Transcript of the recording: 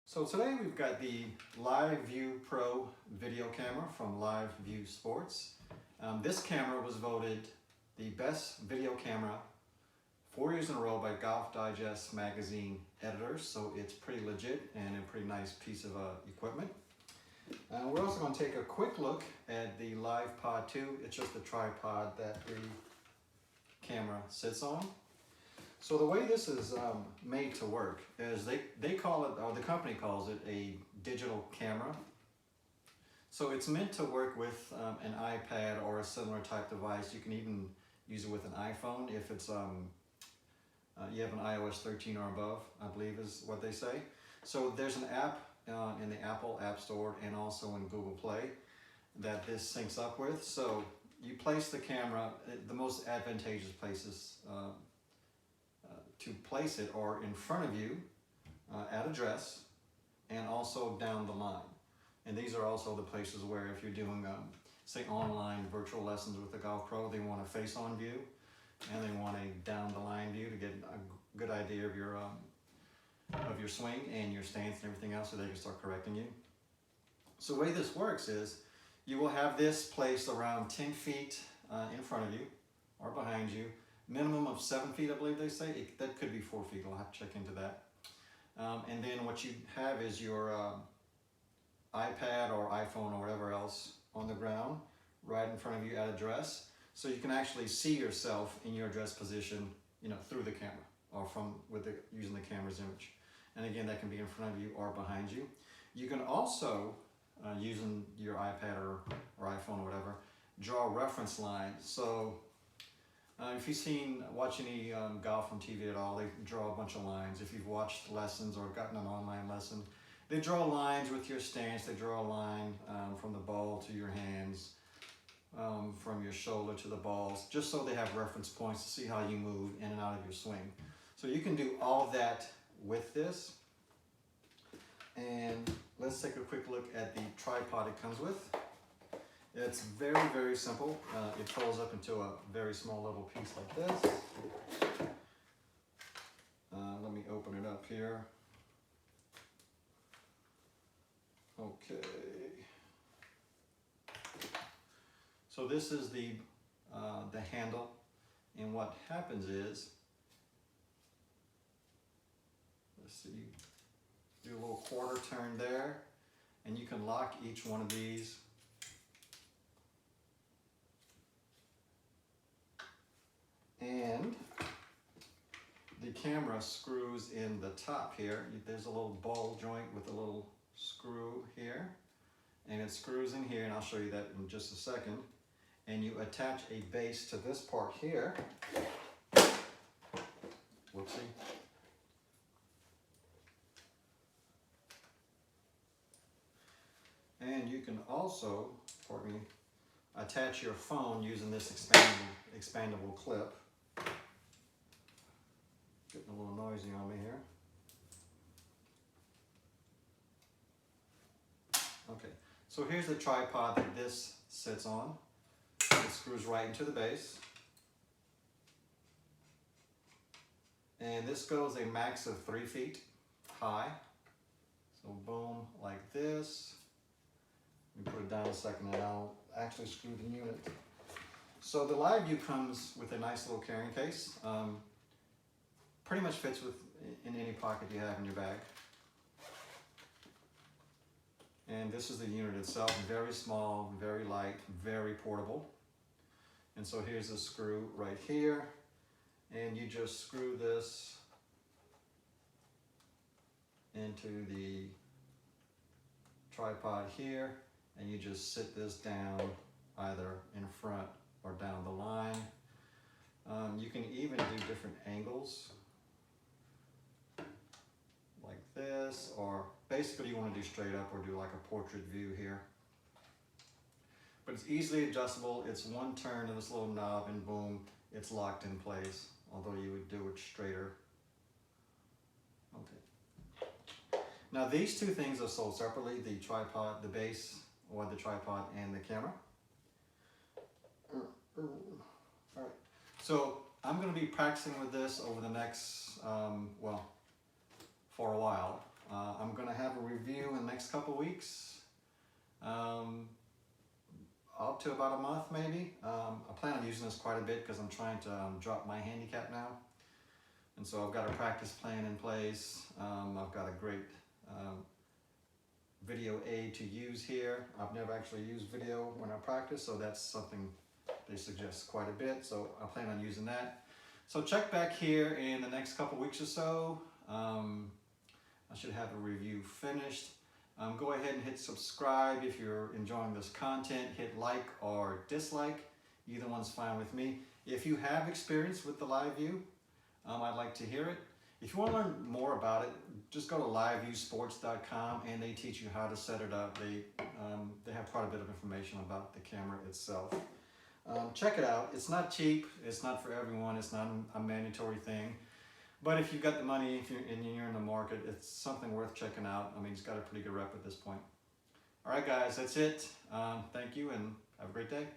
So today we've got the Liveview Pro video camera from Liveview Sports. This camera was voted the best video camera 4 years in a row by Golf Digest magazine editors, so it's pretty legit and a pretty nice piece of equipment. We're also going to take a quick look at the LivePod 2. It's just a tripod that the camera sits on. So the way this is made to work is they call it, or the company calls it, a digital camera. So it's meant to work with an iPad or a similar type device. You can even use it with an iPhone if it's you have an iOS 13 or above, I believe is what they say. So there's an app in the Apple App Store and also in Google Play that this syncs up with. So you place the camera, the most advantageous places to place it are in front of you at a dress and also down the line. And these are also the places where if you're doing say online virtual lessons with the Golf Pro, they want a face-on view and they want a down the line view to get a good idea of your swing and your stance and everything else so they can start correcting you. So the way this works is you will have this placed around 10 feet in front of you or behind you. Minimum of 7 feet, I believe they say. That could be 4 feet. I'll have to check into that. And then what you have is your iPad or iPhone or whatever else on the ground right in front of you at a dress. So you can actually see yourself in your dress position, you know, through the camera or using the camera's image. And again, that can be in front of you or behind you. You can also, using your iPad or iPhone or whatever, draw reference lines. So if you've watched any golf on TV at all, they draw a bunch of lines. If you've watched lessons or gotten an online lesson, they draw lines with your stance. They draw a line from the ball to your hands, from your shoulder to the balls, just so they have reference points to see how you move in and out of your swing. So you can do all of that with this. And let's take a quick look at the tripod it comes with. It's very, very simple. It folds up into a very small little piece like this. Let me open it up here. Okay. So this is the handle, and what happens is, let's see, do a little quarter turn there, and you can lock each one of these. And the camera screws in the top here. There's a little ball joint with a little screw here, and it screws in here, and I'll show you that in just a second. And you attach a base to this part here. Whoopsie. And you can also, pardon me, attach your phone using this expandable clip. Getting a little noisy on me here. Okay, so here's the tripod that this sits on. It screws right into the base. And this goes a max of 3 feet high. So boom, like this. Let me put it down a second and I'll actually screw the unit. So the Liveview comes with a nice little carrying case. Pretty much fits in any pocket you have in your bag. And this is the unit itself, very small, very light, very portable. And so here's the screw right here, and you just screw this into the tripod here, and you just sit this down either in front or down the line. You can even do different angles like this, or basically you want to do straight up or do like a portrait view here. But it's easily adjustable. It's one turn of this little knob and boom, it's locked in place, although you would do it straighter. Okay. Now these two things are sold separately, the tripod, the base, or the tripod and the camera. All right. So I'm going to be practicing with this over the next, well, for a while. I'm gonna have a review in the next couple weeks. Up to about a month maybe. I plan on using this quite a bit because I'm trying to drop my handicap now. And so I've got a practice plan in place. I've got a great video aid to use here. I've never actually used video when I practice, so that's something they suggest quite a bit. So I plan on using that. So check back here in the next couple weeks or so. I should have a review finished. Go ahead and hit subscribe if you're enjoying this content. Hit like or dislike. Either one's fine with me. If you have experience with the Liveview, I'd like to hear it. If you want to learn more about it, just go to liveviewsports.com and they teach you how to set it up. They have quite a bit of information about the camera itself. Check it out. It's not cheap. It's not for everyone. It's not a mandatory thing. But if you've got the money, if you're in the market, it's something worth checking out. I mean, it's got a pretty good rep at this point. All right, guys, that's it. Thank you and have a great day.